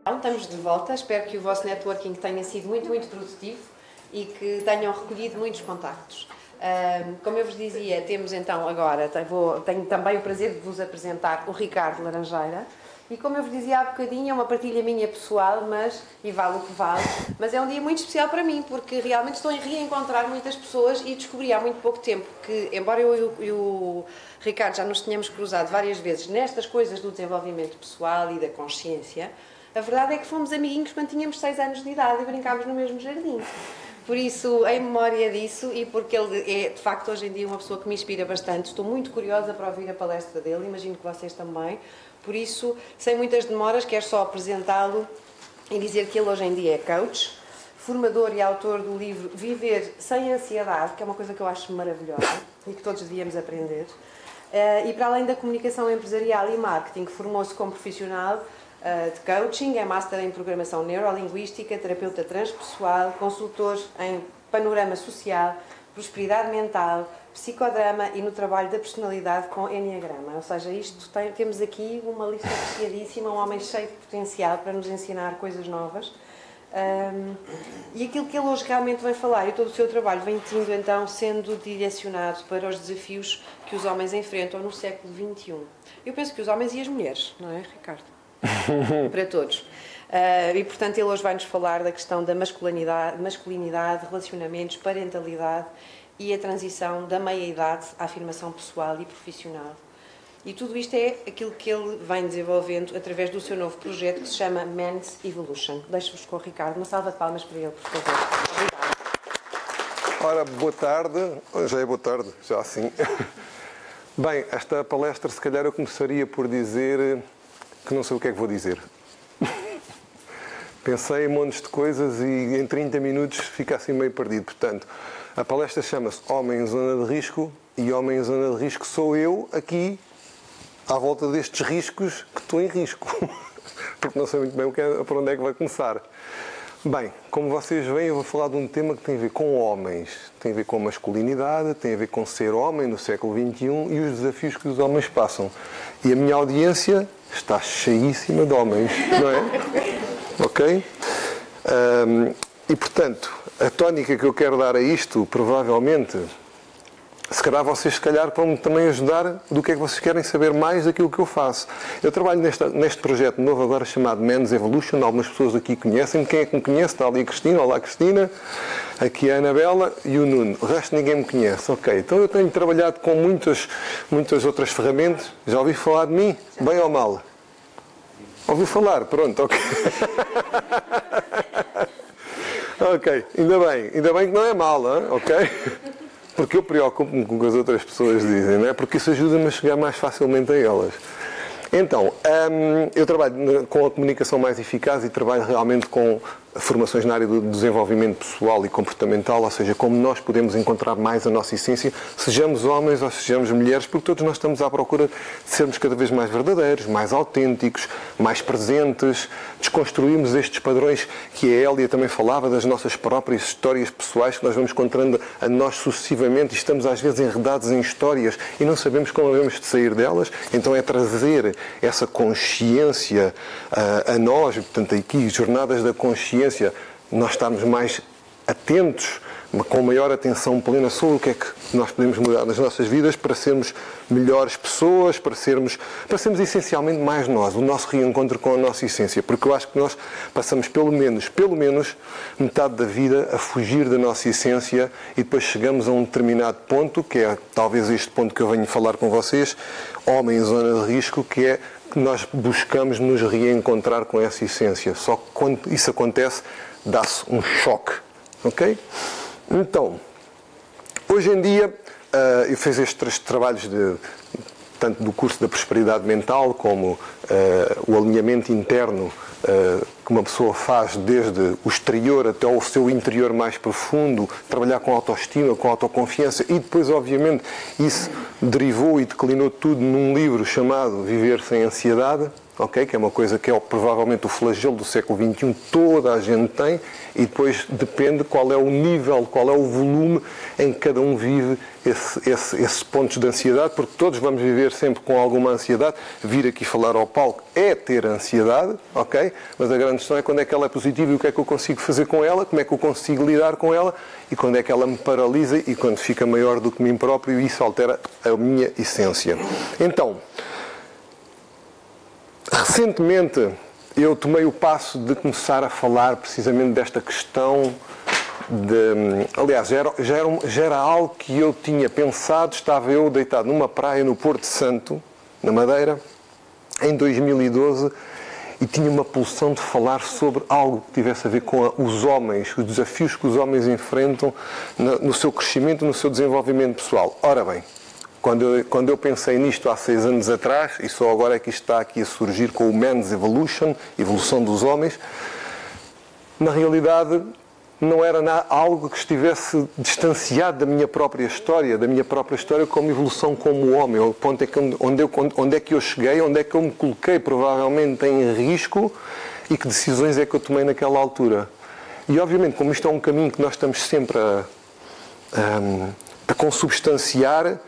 Estamos de volta, espero que o vosso networking tenha sido muito produtivo e que tenham recolhido muitos contactos. Como eu vos dizia, temos então agora, tenho também o prazer de vos apresentar o Ricardo Laranjeira. E como eu vos dizia há bocadinho, é uma partilha minha pessoal, e vale o que vale, mas é um dia muito especial para mim, porque realmente estou a reencontrar muitas pessoas e descobri há muito pouco tempo que, embora eu e o Ricardo já nos tenhamos cruzado várias vezes nestas coisas do desenvolvimento pessoal e da consciência, a verdade é que fomos amiguinhos quando tínhamos 6 anos de idade e brincámos no mesmo jardim. Por isso, em memória disso, e porque ele é, de facto, hoje em dia uma pessoa que me inspira bastante, estou muito curiosa para ouvir a palestra dele, imagino que vocês também. Por isso, sem muitas demoras, quero só apresentá-lo e dizer que ele hoje em dia é coach, formador e autor do livro Viver Sem Ansiedade, que é uma coisa que eu acho maravilhosa e que todos devíamos aprender. E para além da comunicação empresarial e marketing, formou-se como profissional de coaching, é master em programação neurolinguística, terapeuta transpessoal, consultor em panorama social, prosperidade mental, psicodrama e no trabalho da personalidade com Enneagrama. Ou seja, temos aqui uma lista recheadíssima, um homem cheio de potencial para nos ensinar coisas novas. E aquilo que ele hoje realmente vai falar e todo o seu trabalho vem sendo direcionado para os desafios que os homens enfrentam no século XXI. Eu penso que os homens e as mulheres, não é, Ricardo? Para todos. E portanto ele hoje vai-nos falar da questão da masculinidade, relacionamentos, parentalidade e a transição da meia-idade à afirmação pessoal e profissional. E tudo isto é aquilo que ele vem desenvolvendo através do seu novo projeto que se chama Men's Evolution. Deixo-vos com o Ricardo. Uma salva de palmas para ele, por favor. Obrigada. Ora, boa tarde. Já é boa tarde, já sim. Bem, esta palestra, se calhar eu começaria por dizer que não sei o que é que vou dizer. Pensei em montes de coisas e em 30 minutos fica assim meio perdido. Portanto, a palestra chama-se Homem em Zona de Risco e Homem em Zona de Risco sou eu aqui à volta destes riscos que estou em risco. Porque não sei muito bem para onde é que vai começar. Bem, como vocês veem, eu vou falar de um tema que tem a ver com homens, tem a ver com masculinidade, tem a ver com ser homem no século XXI e os desafios que os homens passam. E a minha audiência está cheíssima de homens, não é? Ok? E, portanto, a tónica que eu quero dar a isto, provavelmente, se calhar vocês, vão-me também ajudar do que é que vocês querem saber mais daquilo que eu faço. Eu trabalho neste projeto novo agora chamado Men's Evolution. Algumas pessoas aqui conhecem. Quem é que me conhece? Está ali a Cristina. Olá, Cristina. Aqui a Anabela e o Nuno. O resto ninguém me conhece. Ok. Então eu tenho trabalhado com muitas outras ferramentas. Já ouvi falar de mim? Bem ou mal? Ouviu falar? Pronto, ok. Ok. Ainda bem que não é mal, hein? Ok? Porque eu preocupo-me com o que as outras pessoas dizem, não é? Porque isso ajuda-me a chegar mais facilmente a elas. Então, eu trabalho com a comunicação mais eficaz e trabalho realmente com formações na área do desenvolvimento pessoal e comportamental, ou seja, como nós podemos encontrar mais a nossa essência, sejamos homens ou sejamos mulheres, porque todos nós estamos à procura de sermos cada vez mais verdadeiros, mais autênticos, mais presentes, desconstruirmos estes padrões que a Hélia também falava, das nossas próprias histórias pessoais que nós vamos encontrando a nós sucessivamente e estamos às vezes enredados em histórias e não sabemos como devemos de sair delas, então é trazer essa consciência a nós, portanto aqui jornadas da consciência, nós estarmos mais atentos, com maior atenção plena sobre o que é que nós podemos mudar nas nossas vidas para sermos melhores pessoas, para sermos essencialmente mais nós, o nosso reencontro com a nossa essência, porque eu acho que nós passamos pelo menos metade da vida a fugir da nossa essência e depois chegamos a um determinado ponto, que é talvez este ponto que eu venho falar com vocês, homem em zona de risco, que é que nós buscamos nos reencontrar com essa essência. Só que quando isso acontece, dá-se um choque. Ok? Então, hoje em dia, eu fiz estes trabalhos tanto do curso da prosperidade mental como o alinhamento interno que uma pessoa faz desde o exterior até o seu interior mais profundo, trabalhar com autoestima, com autoconfiança e depois, obviamente, isso derivou e declinou tudo num livro chamado Viver Sem Ansiedade, ok? Que é uma coisa que é provavelmente o flagelo do século XXI, toda a gente tem, e depois depende qual é o nível, qual é o volume em que cada um vive esses pontos de ansiedade, porque todos vamos viver sempre com alguma ansiedade. Vir aqui falar ao palco é ter ansiedade, ok? Mas a grande questão é quando é que ela é positiva e o que é que eu consigo fazer com ela, como é que eu consigo lidar com ela e quando é que ela me paralisa e quando fica maior do que mim próprio e isso altera a minha essência. Então, recentemente eu tomei o passo de começar a falar precisamente desta questão aliás, já era algo que eu tinha pensado. Estava eu deitado numa praia no Porto Santo, na Madeira, em 2012, e tinha uma pulsão de falar sobre algo que tivesse a ver com os homens, os desafios que os homens enfrentam no seu crescimento, no seu desenvolvimento pessoal. Ora bem, quando eu pensei nisto há 6 anos atrás, e só agora é que isto está aqui a surgir com o Men's Evolution, evolução dos homens, na realidade não era algo que estivesse distanciado da minha própria história como evolução como homem. O ponto é que onde é que eu cheguei, onde é que eu me coloquei provavelmente em risco e que decisões é que eu tomei naquela altura. E obviamente, como isto é um caminho que nós estamos sempre a consubstanciar,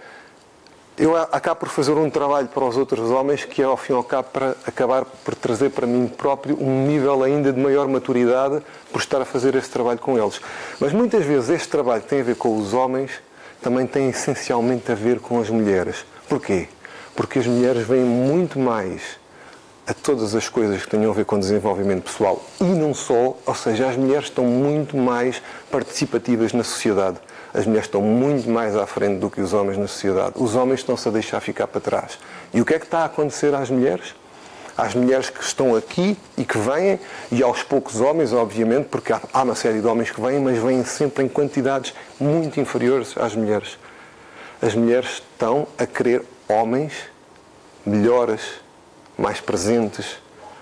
eu acabo por fazer um trabalho para os outros homens que é, ao fim e ao cabo, para acabar por trazer para mim próprio um nível ainda de maior maturidade por estar a fazer esse trabalho com eles. Mas muitas vezes este trabalho que tem a ver com os homens também tem essencialmente a ver com as mulheres. Porquê? Porque as mulheres veem muito mais a todas as coisas que tenham a ver com desenvolvimento pessoal e não só, ou seja, as mulheres estão muito mais participativas na sociedade. As mulheres estão muito mais à frente do que os homens na sociedade. Os homens estão-se a deixar ficar para trás. E o que é que está a acontecer às mulheres? Às mulheres que estão aqui e que vêm, e aos poucos homens, obviamente, porque há uma série de homens que vêm, mas vêm sempre em quantidades muito inferiores às mulheres. As mulheres estão a querer homens melhores, mais presentes,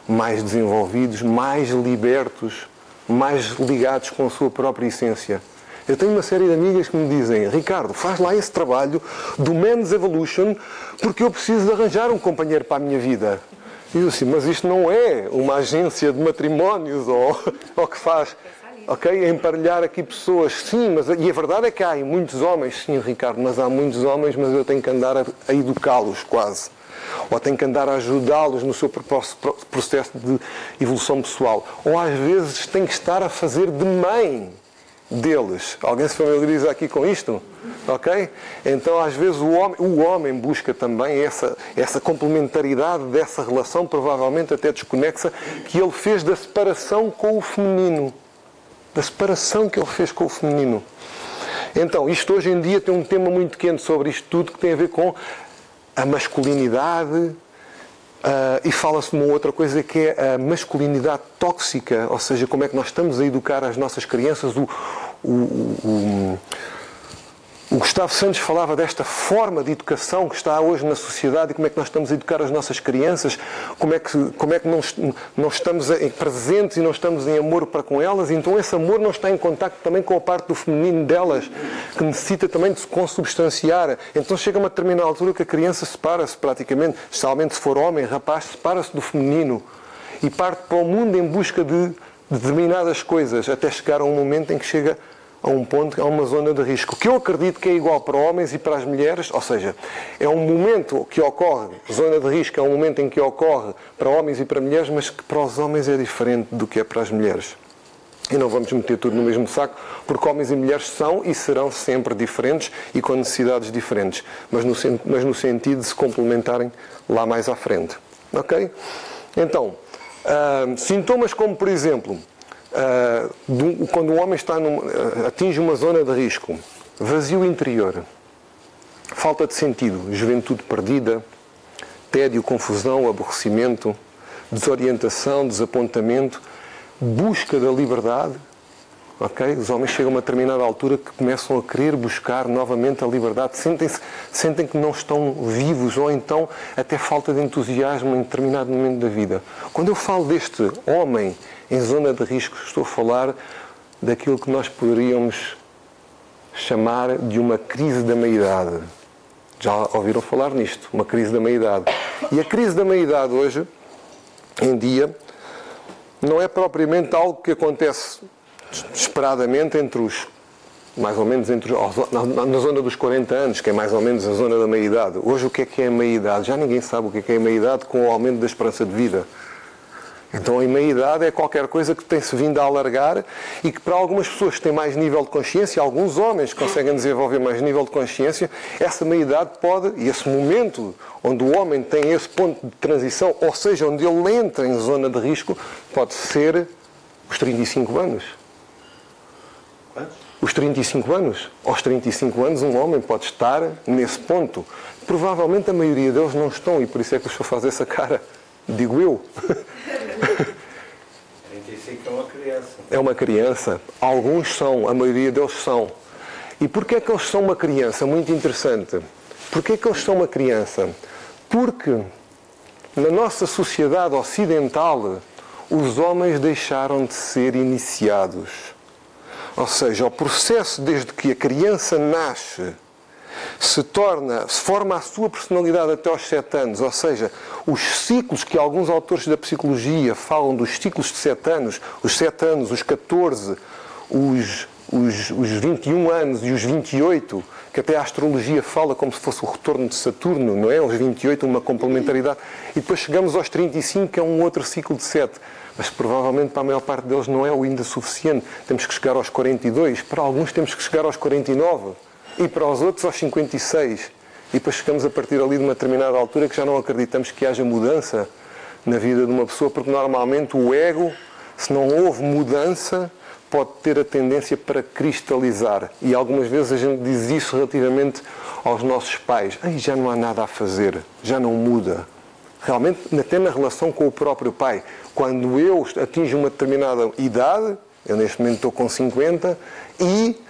mais desenvolvidos, mais libertos, mais ligados com a sua própria essência. Eu tenho uma série de amigas que me dizem: Ricardo, faz lá esse trabalho do Men's Evolution porque eu preciso de arranjar um companheiro para a minha vida. E eu assim, mas isto não é uma agência de matrimónios ou que faz, ok, emparelhar aqui pessoas. Sim, mas e a verdade é que há muitos homens, sim, Ricardo, mas há muitos homens, mas eu tenho que andar a educá-los quase. Ou tenho que andar a ajudá-los no seu processo de evolução pessoal. Ou às vezes tenho que estar a fazer de mãe deles. Alguém se familiariza aqui com isto? Ok? Então, às vezes, o homem busca também essa complementaridade dessa relação, provavelmente até desconexa, que ele fez da separação com o feminino. Da separação que ele fez com o feminino. Então, isto hoje em dia tem um tema muito quente sobre isto tudo, que tem a ver com a masculinidade, e fala-se de uma outra coisa que é a masculinidade tóxica, ou seja, como é que nós estamos a educar as nossas crianças. O Gustavo Santos falava desta forma de educação que está hoje na sociedade e como é que nós estamos a educar as nossas crianças, como é que não estamos presentes e não estamos em amor para com elas. Então esse amor não está em contacto também com a parte do feminino delas, que necessita também de se consubstanciar. Então chega a uma determinada altura que a criança separa-se praticamente, especialmente se for homem, rapaz, separa-se do feminino e parte para o mundo em busca de determinadas coisas, até chegar a um momento em que chega a um ponto, a uma zona de risco, que eu acredito que é igual para homens e para as mulheres, ou seja, é um momento que ocorre, zona de risco é um momento em que ocorre para homens e para mulheres, mas que para os homens é diferente do que é para as mulheres. E não vamos meter tudo no mesmo saco, porque homens e mulheres são e serão sempre diferentes e com necessidades diferentes, mas no sentido de se complementarem lá mais à frente. Ok? Então, sintomas como, por exemplo, quando o homem atinge uma zona de risco, vazio interior, falta de sentido, juventude perdida, tédio, confusão, aborrecimento, desorientação, desapontamento, busca da liberdade, ok? Os homens chegam a uma determinada altura que começam a querer buscar novamente a liberdade, sentem que não estão vivos ou então até falta de entusiasmo em determinado momento da vida. Quando eu falo deste homem em zona de risco, estou a falar daquilo que nós poderíamos chamar de uma crise da meia-idade. Já ouviram falar nisto? Uma crise da meia-idade. E a crise da meia-idade hoje em dia, não é propriamente algo que acontece esperadamente entre os, mais ou menos na zona dos 40 anos, que é mais ou menos a zona da meia-idade. Hoje o que é a meia-idade? Já ninguém sabe o que é a meia-idade com o aumento da esperança de vida. Então a meia-idade é qualquer coisa que tem-se vindo a alargar e que para algumas pessoas que têm mais nível de consciência, alguns homens que conseguem desenvolver mais nível de consciência, essa meia-idade pode, e esse momento onde o homem tem esse ponto de transição, ou seja, onde ele entra em zona de risco, pode ser os 35 anos. Quantos? Os 35 anos. Aos 35 anos um homem pode estar nesse ponto. Provavelmente a maioria deles não estão e por isso é que o senhor faz essa cara. Digo eu. 35 é uma criança. É uma criança. Alguns são, a maioria deles são. E porquê é que eles são uma criança? Muito interessante. Porquê é que eles são uma criança? Porque na nossa sociedade ocidental os homens deixaram de ser iniciados. Ou seja, o processo desde que a criança nasce se forma a sua personalidade até aos 7 anos, ou seja, os ciclos que alguns autores da psicologia falam dos ciclos de 7 anos, os 7 anos, os 14, os 21 anos e os 28, que até a astrologia fala como se fosse o retorno de Saturno, não é? Os 28, uma complementaridade. E depois chegamos aos 35, que é um outro ciclo de 7. Mas provavelmente para a maior parte deles não é o ainda suficiente. Temos que chegar aos 42, para alguns temos que chegar aos 49. E para os outros aos 56. E depois chegamos a partir ali de uma determinada altura que já não acreditamos que haja mudança na vida de uma pessoa, porque normalmente o ego, se não houve mudança, pode ter a tendência para cristalizar. E algumas vezes a gente diz isso relativamente aos nossos pais. Ai, já não há nada a fazer, já não muda. Realmente, até na relação com o próprio pai. Quando eu atinjo uma determinada idade, eu neste momento estou com 50, e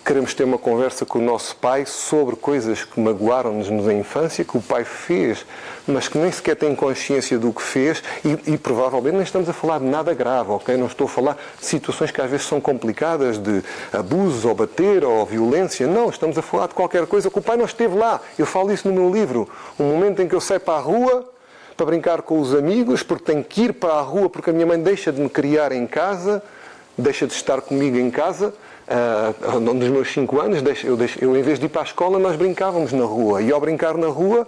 queremos ter uma conversa com o nosso pai sobre coisas que magoaram-nos na infância, que o pai fez, mas que nem sequer tem consciência do que fez e provavelmente nem estamos a falar de nada grave, ok? Não estou a falar de situações que às vezes são complicadas, de abusos, ou bater, ou violência. Não, estamos a falar de qualquer coisa que o pai não esteve lá. Eu falo isso no meu livro. Um momento em que eu saio para a rua para brincar com os amigos, porque tenho que ir para a rua porque a minha mãe deixa de me criar em casa, deixa de estar comigo em casa. Nos meus 5 anos, eu em vez de ir para a escola, nós brincávamos na rua. E ao brincar na rua,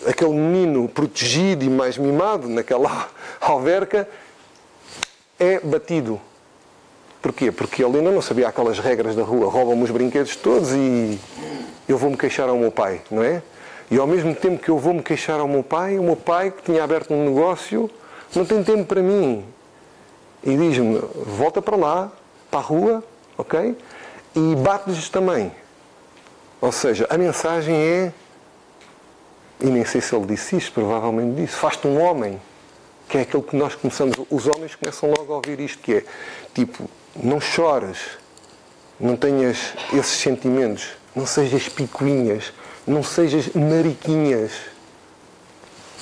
aquele menino protegido e mais mimado naquela alverca é batido. Porquê? Porque ele ainda não sabia aquelas regras da rua. Roubam-me os brinquedos todos e eu vou-me queixar ao meu pai, não é? E ao mesmo tempo que eu vou-me queixar ao meu pai, o meu pai, que tinha aberto um negócio, não tem tempo para mim. E diz-me, volta para lá, para a rua, ok? E bate-lhes também. Ou seja, a mensagem é, e nem sei se ele disse isto, provavelmente disse, faz-te um homem, que é aquilo que nós começamos, os homens começam logo a ouvir isto, que é, tipo, não chores, não tenhas esses sentimentos, não sejas picuinhas, não sejas mariquinhas.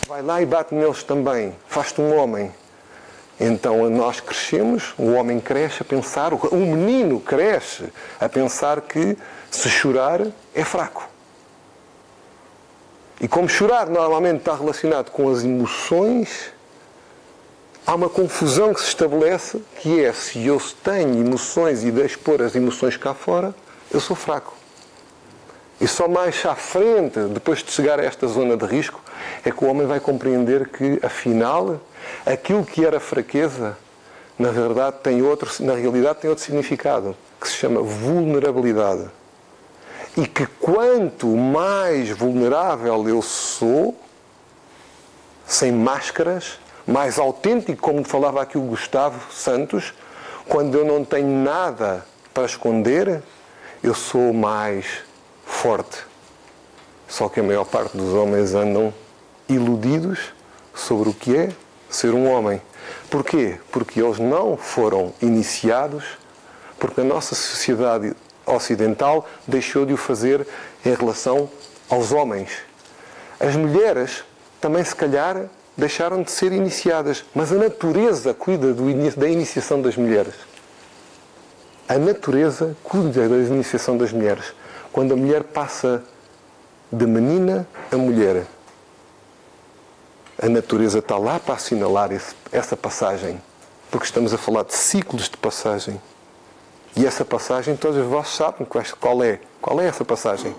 Vai lá e bate neles também, faz-te um homem. Então nós crescemos, o homem cresce a pensar, o menino cresce a pensar que se chorar é fraco. E como chorar normalmente está relacionado com as emoções, há uma confusão que se estabelece, que é, se eu tenho emoções e deixo pôr as emoções cá fora, eu sou fraco. E só mais à frente, depois de chegar a esta zona de risco, é que o homem vai compreender que, afinal, aquilo que era fraqueza, na realidade tem outro significado, que se chama vulnerabilidade. E que quanto mais vulnerável eu sou, sem máscaras, mais autêntico, como falava aqui o Gustavo Santos, quando eu não tenho nada para esconder, eu sou mais forte. Só que a maior parte dos homens andam iludidos sobre o que é ser um homem. Porquê? Porque eles não foram iniciados, porque a nossa sociedade ocidental deixou de o fazer em relação aos homens. As mulheres também, se calhar, deixaram de ser iniciadas, mas a natureza cuida da iniciação das mulheres. A natureza cuida da iniciação das mulheres. Quando a mulher passa de menina a mulher, A natureza está lá para assinalar essa passagem, porque estamos a falar de ciclos de passagem. E essa passagem, todos vós sabem qual é. Qual é essa passagem?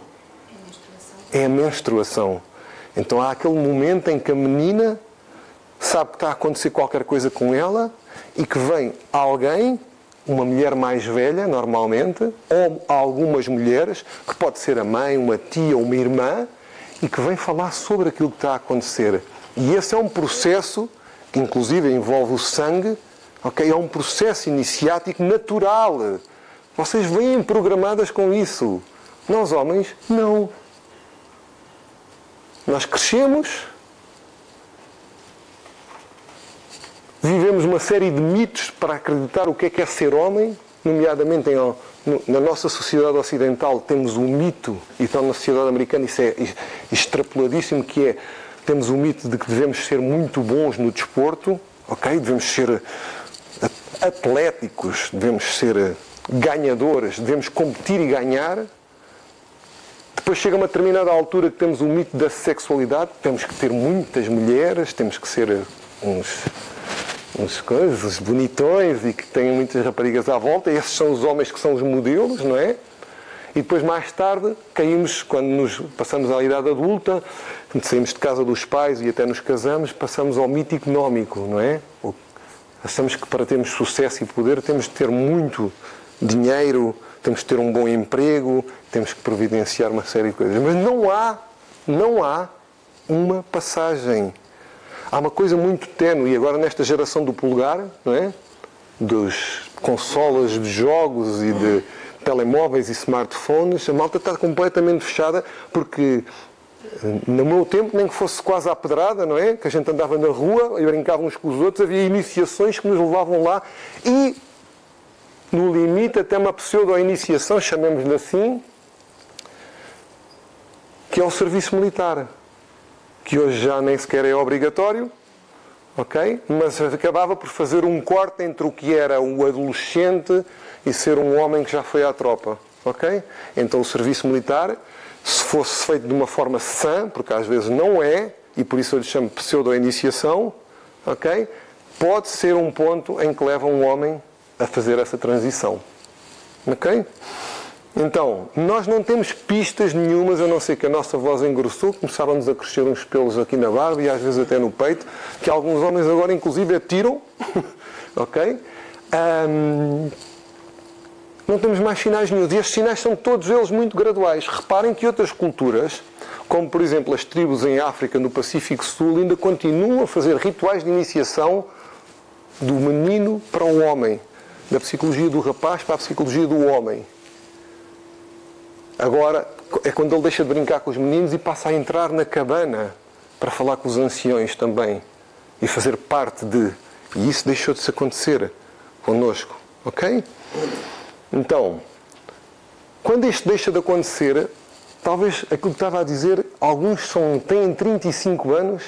É a menstruação. Então há aquele momento em que a menina sabe que está a acontecer qualquer coisa com ela e que vem alguém, uma mulher mais velha, normalmente, ou algumas mulheres, que pode ser a mãe, uma tia ou uma irmã, e que vem falar sobre aquilo que está a acontecer. E esse é um processo que inclusive envolve o sangue, okay? É um processo iniciático natural. Vocês vêm programadas com isso. Nós homens, não. Nós crescemos, vivemos uma série de mitos para acreditar o que é ser homem, nomeadamente na nossa sociedade ocidental temos o mito, e então na sociedade americana isso é extrapoladíssimo, que é, temos o mito de que devemos ser muito bons no desporto, ok? Devemos ser atléticos, devemos ser ganhadores, devemos competir e ganhar. Depois chega uma determinada altura que temos o mito da sexualidade, temos que ter muitas mulheres, temos que ser uns coisas bonitões e que tenham muitas raparigas à volta. Esses são os homens que são os modelos, não é? E depois mais tarde caímos, quando passamos à idade adulta, quando saímos de casa dos pais e até nos casamos, passamos ao mito económico, não é? Achamos que para termos sucesso e poder temos de ter muito dinheiro, temos de ter um bom emprego, temos que providenciar uma série de coisas. Mas não há uma passagem. Há uma coisa muito ténue, e agora nesta geração do polegar, não é? Dos consolas de jogos e de telemóveis e smartphones, a malta está completamente fechada, porque no meu tempo, nem que fosse quase à pedrada, não é? Que a gente andava na rua e brincava uns com os outros, havia iniciações que nos levavam lá e, no limite, até uma pseudo-iniciação, chamemos-lhe assim, que é o serviço militar, que hoje já nem sequer é obrigatório, ok? Mas acabava por fazer um corte entre o que era o adolescente e ser um homem que já foi à tropa, ok? Então o serviço militar, se fosse feito de uma forma sã, porque às vezes não é, e por isso eu lhe chamo pseudo-iniciação, ok? Pode ser um ponto em que leva um homem a fazer essa transição, ok? Então, nós não temos pistas nenhumas, a não ser que a nossa voz engrossou, começaram-nos a crescer uns pelos aqui na barba e às vezes até no peito, que alguns homens agora inclusive atiram, ok? Não temos mais sinais nenhum. E estes sinais são todos eles muito graduais. Reparem que outras culturas, como por exemplo as tribos em África, no Pacífico Sul, ainda continuam a fazer rituais de iniciação do menino para o homem, da psicologia do rapaz para a psicologia do homem. Agora é quando ele deixa de brincar com os meninos e passa a entrar na cabana para falar com os anciões também e fazer parte de... E isso deixou de se acontecer connosco, ok? Então, quando isto deixa de acontecer, talvez aquilo que estava a dizer, alguns têm 35 anos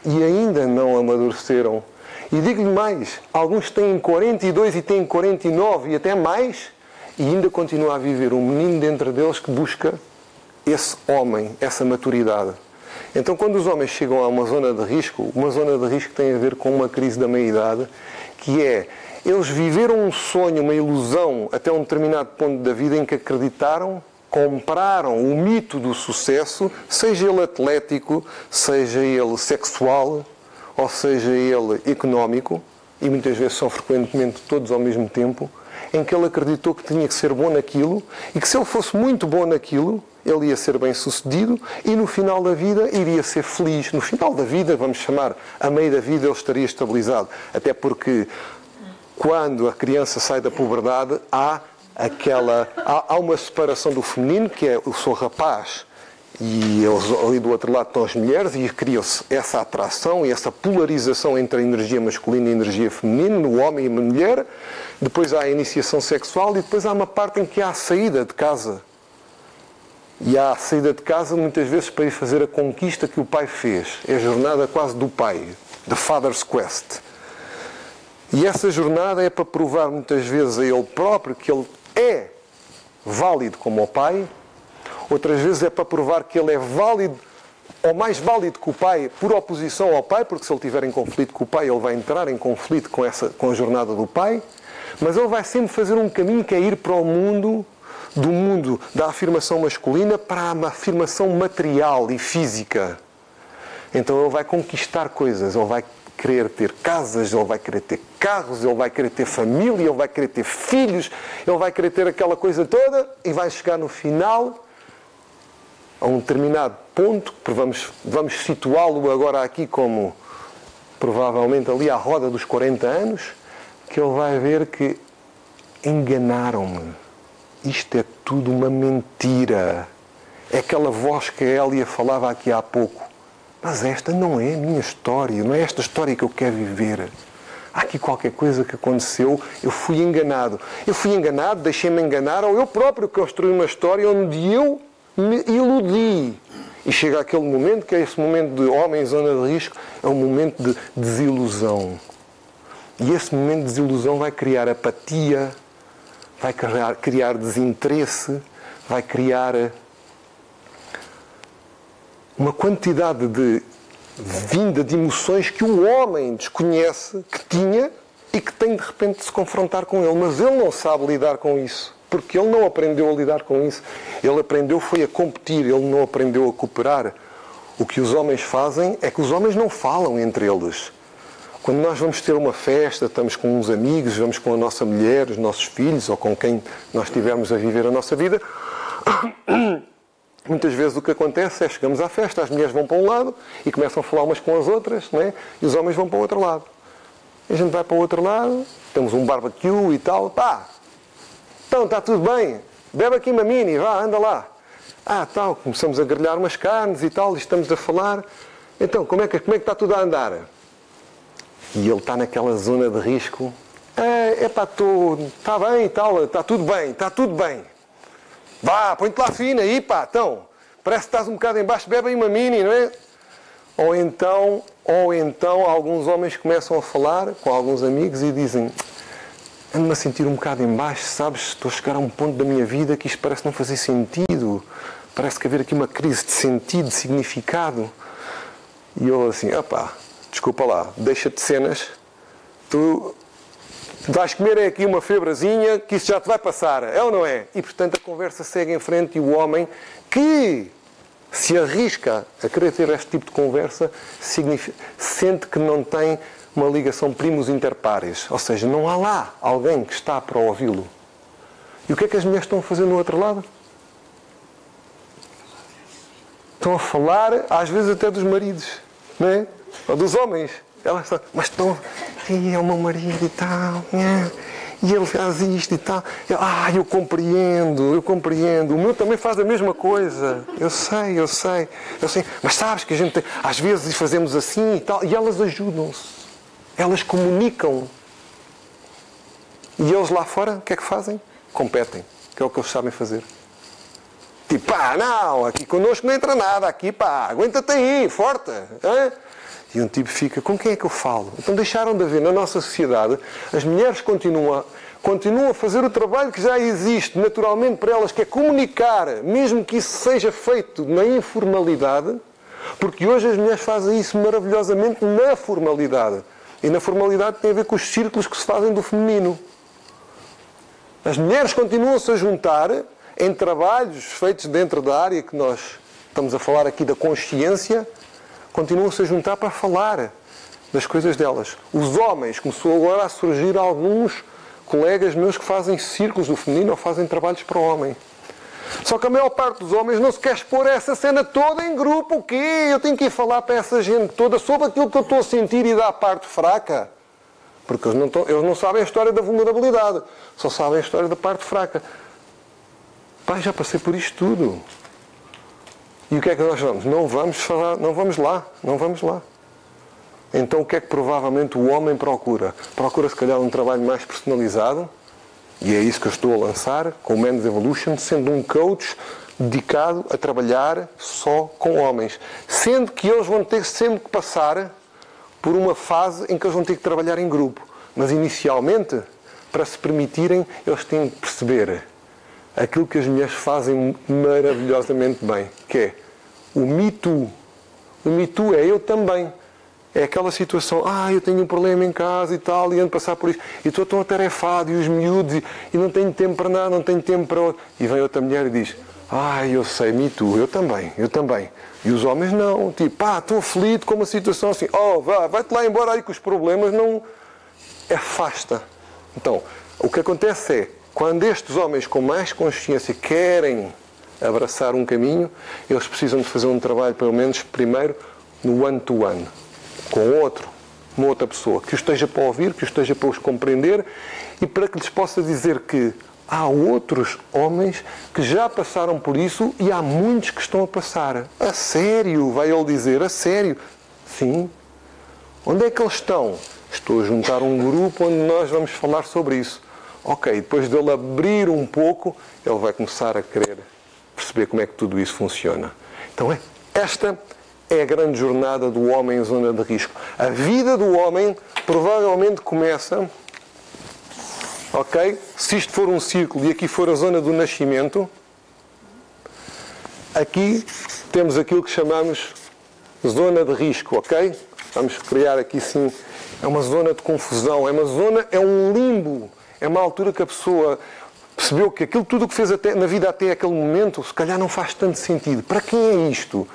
e ainda não amadureceram. E digo-lhe mais, alguns têm 42 e têm 49 e até mais, e ainda continua a viver um menino dentro deles que busca esse homem, essa maturidade. Então, quando os homens chegam a uma zona de risco tem a ver com uma crise da meia-idade, que é, eles viveram um sonho, uma ilusão, até um determinado ponto da vida em que acreditaram, compraram o mito do sucesso, seja ele atlético, seja ele sexual, ou seja ele económico, e muitas vezes são frequentemente todos ao mesmo tempo, em que ele acreditou que tinha que ser bom naquilo e que se ele fosse muito bom naquilo, ele ia ser bem sucedido e no final da vida iria ser feliz. No final da vida, vamos chamar, a meio da vida, ele estaria estabilizado. Até porque quando a criança sai da puberdade, há uma separação do feminino, que é eu sou rapaz e eles ali do outro lado estão as mulheres, e cria-se essa atração e essa polarização entre a energia masculina e a energia feminina, no homem e na mulher. Depois há a iniciação sexual e depois há uma parte em que há a saída de casa. E há a saída de casa muitas vezes para ir fazer a conquista que o pai fez. É a jornada quase do pai, the father's quest. E essa jornada é para provar muitas vezes a ele próprio que ele é válido como o pai. Outras vezes é para provar que ele é válido ou mais válido que o pai, por oposição ao pai, porque se ele estiver em conflito com o pai, ele vai entrar em conflito com a jornada do pai, mas ele vai sempre fazer um caminho que é ir para o mundo, do mundo da afirmação masculina para a afirmação material e física. Então ele vai conquistar coisas, ele vai querer ter casas, ele vai querer ter carros, ele vai querer ter família, ele vai querer ter filhos, ele vai querer ter aquela coisa toda e vai chegar no final a um determinado ponto, que vamos situá-lo agora aqui como provavelmente ali à roda dos 40 anos, que ele vai ver que enganaram-me. Isto é tudo uma mentira. É aquela voz que a Hélia falava aqui há pouco. Mas esta não é a minha história, não é esta história que eu quero viver. Há aqui qualquer coisa que aconteceu, eu fui enganado. Eu fui enganado, deixei-me enganar, ou eu próprio construí uma história onde eu me iludi. E chega aquele momento, que é esse momento de homem em zona de risco, é um momento de desilusão. E esse momento de desilusão vai criar apatia, vai criar desinteresse, vai criar uma quantidade de vinda de emoções que o homem desconhece que tinha e que tem de repente de se confrontar com ele. Mas ele não sabe lidar com isso, porque ele não aprendeu a lidar com isso. Ele aprendeu foi a competir, ele não aprendeu a cooperar. O que os homens fazem é que os homens não falam entre eles. Quando nós vamos ter uma festa, estamos com uns amigos, vamos com a nossa mulher, os nossos filhos ou com quem nós estivermos a viver a nossa vida, muitas vezes o que acontece é chegamos à festa, as mulheres vão para um lado e começam a falar umas com as outras, não é? E os homens vão para o outro lado. E a gente vai para o outro lado, temos um barbecue e tal, pá, então está tudo bem, bebe aqui uma mini, vá, anda lá. Tal, começamos a grelhar umas carnes e tal, e estamos a falar, então como é que está tudo a andar? E ele está naquela zona de risco, está bem e tal, está tudo bem. Vá, põe-te lá fina aí, pá, então, parece que estás um bocado em baixo, bebe aí uma mini, não é? Ou então alguns homens começam a falar com alguns amigos e dizem, ando-me a sentir um bocado em baixo, sabes, estou a chegar a um ponto da minha vida que isto parece não fazer sentido, parece que haver aqui uma crise de sentido, de significado. E eu assim, desculpa lá, deixa-te cenas, tu vais comer aqui uma febrazinha que isso já te vai passar, é ou não é? E portanto a conversa segue em frente e o homem que se arrisca a querer ter este tipo de conversa sente que não tem uma ligação primos inter pares, ou seja, não há lá alguém que está para ouvi-lo. E o que é que as mulheres estão a fazer no outro lado? Estão a falar, às vezes até dos maridos, não é? Ou dos homens. Elas estão, mas estão, é o meu marido e tal, e ele faz isto e tal. Eu compreendo. O meu também faz a mesma coisa. Eu sei. Mas sabes que a gente, às vezes, fazemos assim e tal. E elas ajudam-se. Elas comunicam. E eles lá fora, o que é que fazem? Competem. Que é o que eles sabem fazer. Tipo, não, aqui connosco não entra nada. Aqui, aguenta-te aí, forte. Hein? E um tipo fica, com quem é que eu falo? Então deixaram de haver na nossa sociedade, as mulheres continuam a fazer o trabalho que já existe naturalmente para elas, que é comunicar, mesmo que isso seja feito na informalidade, porque hoje as mulheres fazem isso maravilhosamente na formalidade. E na formalidade tem a ver com os círculos que se fazem do feminino. As mulheres continuam-se a juntar em trabalhos feitos dentro da área que nós estamos a falar aqui da consciência, continuam-se a juntar para falar das coisas delas. Os homens, começou agora a surgir alguns colegas meus que fazem círculos do feminino ou fazem trabalhos para o homem. Só que a maior parte dos homens não se quer expor essa cena toda em grupo. O quê? Eu tenho que ir falar para essa gente toda sobre aquilo que eu estou a sentir e da parte fraca. Porque eles não sabem a história da vulnerabilidade. Só sabem a história da parte fraca. Já passei por isto tudo. E o que é que nós vamos? Não vamos falar, não vamos lá. Então o que é que provavelmente o homem procura? Procura se calhar um trabalho mais personalizado, e é isso que eu estou a lançar, com o Men's Evolution, sendo um coach dedicado a trabalhar só com homens. Sendo que eles vão ter sempre que passar por uma fase em que eles vão ter que trabalhar em grupo. Mas inicialmente, para se permitirem, eles têm que perceber aquilo que as mulheres fazem maravilhosamente bem, que é o Me Too. O Me Too é eu também. É aquela situação, eu tenho um problema em casa e tal, e ando a passar por isto, e estou tão atarefado, e os miúdos, e não tenho tempo para nada, não tenho tempo para outro. E vem outra mulher e diz, eu sei, Me Too, eu também. E os homens não, tipo, estou aflito com uma situação assim, vai-te lá embora aí que os problemas não... Afasta. Então, o que acontece é, quando estes homens com mais consciência querem abraçar um caminho, eles precisam de fazer um trabalho, pelo menos primeiro, no one-to-one. Com uma outra pessoa, que o esteja para ouvir, que o esteja para os compreender e para que lhes possa dizer que há outros homens que já passaram por isso e há muitos que estão a passar. A sério, vai ele dizer, a sério. Sim. Onde é que eles estão? Estou a juntar um grupo onde nós vamos falar sobre isso. Ok, depois dele abrir um pouco, ele vai começar a querer perceber como é que tudo isso funciona. Então, esta é a grande jornada do homem em zona de risco. A vida do homem provavelmente começa, ok? Se isto for um círculo e aqui for a zona do nascimento, aqui temos aquilo que chamamos zona de risco, ok? Vamos criar aqui sim, é uma zona de confusão, é um limbo, é uma altura que a pessoa percebeu que aquilo tudo que fez na vida até aquele momento, se calhar não faz tanto sentido. Para quem é isto?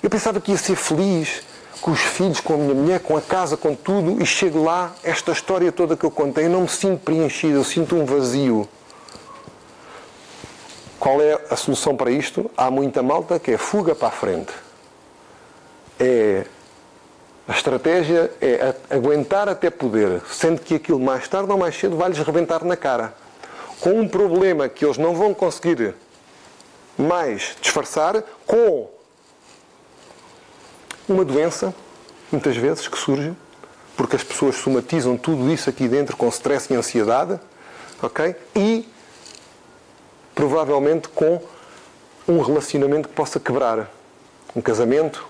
Eu pensava que ia ser feliz com os filhos, com a minha mulher, com a casa, com tudo, e chego lá, esta história toda que eu contei, eu não me sinto preenchido, eu sinto um vazio. Qual é a solução para isto? Há muita malta que é fuga para a frente. A estratégia é aguentar até poder, sendo que aquilo mais tarde ou mais cedo vai-lhes rebentar na cara. Com um problema que eles não vão conseguir mais disfarçar, com uma doença, muitas vezes, que surge, porque as pessoas somatizam tudo isso aqui dentro com stress e ansiedade, ok? E, provavelmente, com um relacionamento que possa quebrar. Um casamento,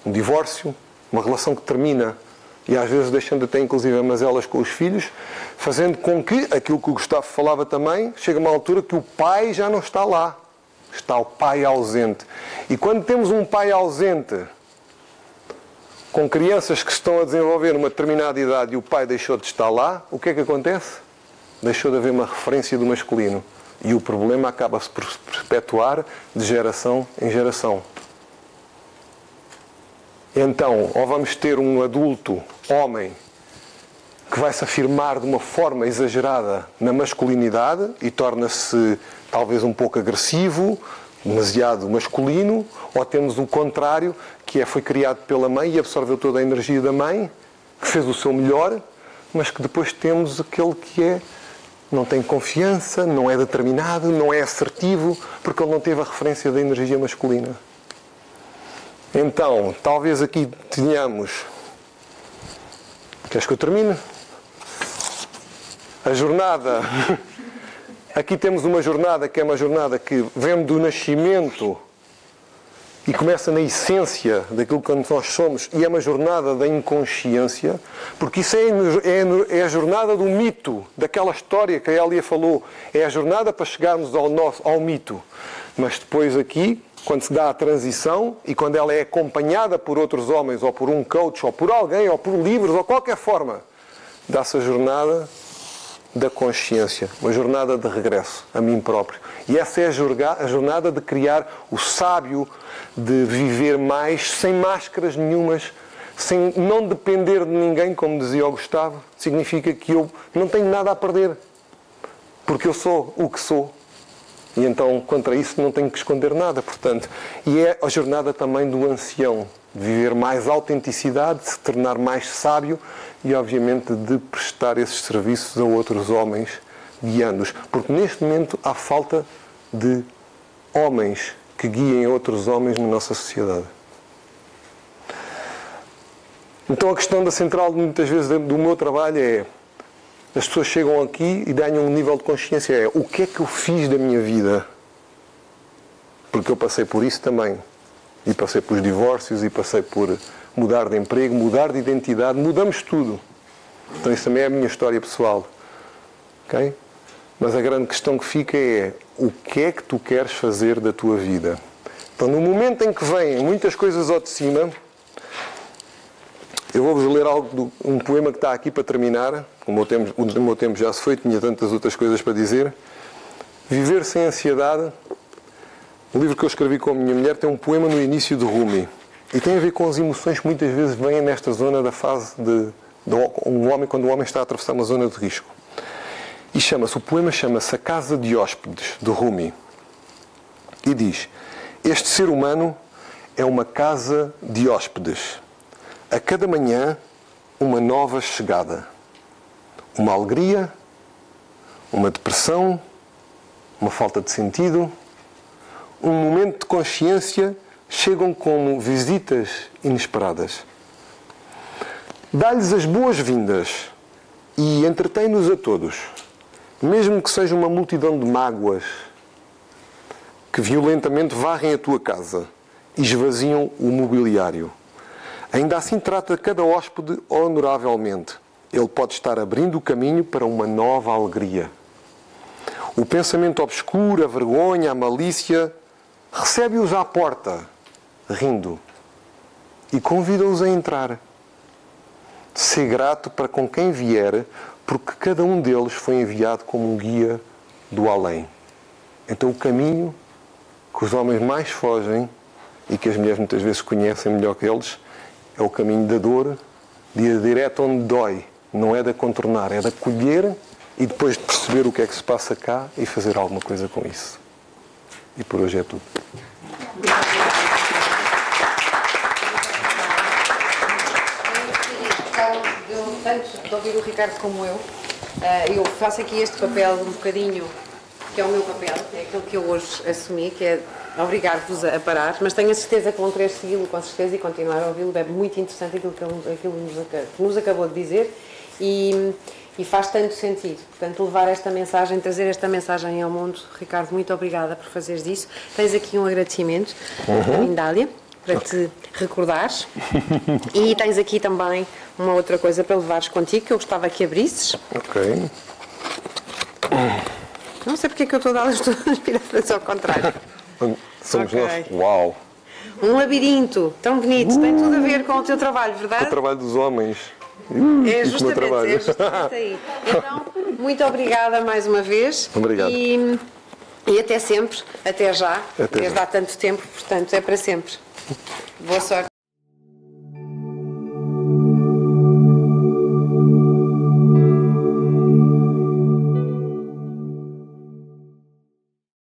um divórcio, uma relação que termina e às vezes deixando até inclusive mazelas com os filhos, fazendo com que, aquilo que o Gustavo falava também, chega a uma altura que o pai já não está lá. Está o pai ausente. E quando temos um pai ausente, com crianças que se estão a desenvolver numa determinada idade e o pai deixou de estar lá, o que é que acontece? Deixou de haver uma referência do masculino. E o problema acaba-se por se perpetuar de geração em geração. Então, ou vamos ter um adulto, homem, que vai se afirmar de uma forma exagerada na masculinidade e torna-se talvez um pouco agressivo, demasiado masculino, ou temos o contrário, que foi criado pela mãe e absorveu toda a energia da mãe, que fez o seu melhor, mas que depois temos aquele que não tem confiança, não é determinado, não é assertivo, porque ele não teve a referência da energia masculina. Então, talvez aqui tenhamos... Queres que eu termine? A jornada... Aqui temos uma jornada que é uma jornada que vem do nascimento e começa na essência daquilo que nós somos, e é uma jornada da inconsciência, porque isso é a jornada do mito, daquela história que a Elia falou, é a jornada para chegarmos ao mito. Mas depois aqui, quando se dá a transição e quando ela é acompanhada por outros homens, ou por um coach, ou por alguém, ou por livros, ou qualquer forma, dá-se a jornada da consciência, uma jornada de regresso a mim próprio. E essa é a jornada de criar o sábio, de viver mais, sem máscaras nenhumas, sem não depender de ninguém, como dizia o Gustavo. Significa que eu não tenho nada a perder, porque eu sou o que sou. E então, contra isso, não tenho que esconder nada, portanto. E é a jornada também do ancião, de viver mais autenticidade, de se tornar mais sábio e, obviamente, de prestar esses serviços a outros homens, guiando-os. Porque, neste momento, há falta de homens que guiem outros homens na nossa sociedade. Então, a questão da central, muitas vezes, do meu trabalho é... As pessoas chegam aqui e ganham um nível de consciência. O que é que eu fiz da minha vida? Porque eu passei por isso também. E passei pelos divórcios, e passei por mudar de emprego, mudar de identidade. Mudamos tudo. Então isso também é a minha história pessoal. Ok? Mas a grande questão que fica é: o que é que tu queres fazer da tua vida? Então, no momento em que vêm muitas coisas ao de cima, eu vou-vos ler um poema que está aqui para terminar. O meu tempo já se foi, tinha tantas outras coisas para dizer. Viver sem ansiedade. O livro que eu escrevi com a minha mulher tem um poema no início de Rumi. E tem a ver com as emoções que muitas vezes vêm nesta zona da fase quando o homem está a atravessar uma zona de risco. E o poema chama-se A Casa de Hóspedes, de Rumi. E diz: este ser humano é uma casa de hóspedes. A cada manhã, uma nova chegada. Uma alegria, uma depressão, uma falta de sentido, um momento de consciência chegam como visitas inesperadas. Dá-lhes as boas-vindas e entretém-nos a todos, mesmo que seja uma multidão de mágoas que violentamente varrem a tua casa e esvaziam o mobiliário. Ainda assim trata cada hóspede honoravelmente. Ele pode estar abrindo o caminho para uma nova alegria. O pensamento obscuro, a vergonha, a malícia, recebe-os à porta, rindo, e convida-os a entrar. Sê grato para com quem vier, porque cada um deles foi enviado como um guia do além. Então o caminho que os homens mais fogem e que as mulheres muitas vezes conhecem melhor que eles é o caminho da dor, de ir direto onde dói. Não é de contornar, é de acolher e depois de perceber o que é que se passa cá e fazer alguma coisa com isso. E por hoje é tudo. Tanto de ouvir o Ricardo como eu faço aqui este papel um bocadinho, que é o meu papel, é aquilo que eu hoje assumi, que é obrigar-vos a parar, mas tenho a certeza que vão querer segui-lo com certeza e continuar a ouvi-lo. É muito interessante aquilo que nos acabou de dizer e faz tanto sentido. Portanto, levar esta mensagem, trazer esta mensagem ao mundo. Ricardo, muito obrigada por fazeres isso. Tens aqui um agradecimento da Mindália, para te recordares. E tens aqui também uma outra coisa para levares contigo, que eu gostava que abrisses. Ok. Não sei porque é que eu estou a dar as tuas inspirações ao contrário. Somos nós. Uau! Um labirinto tão bonito, tem tudo a ver com o teu trabalho, verdade? O trabalho dos homens. É justamente aí. Então, muito obrigada mais uma vez. Obrigado. E até sempre, até já. Desde há tanto tempo, portanto, é para sempre. Boa sorte.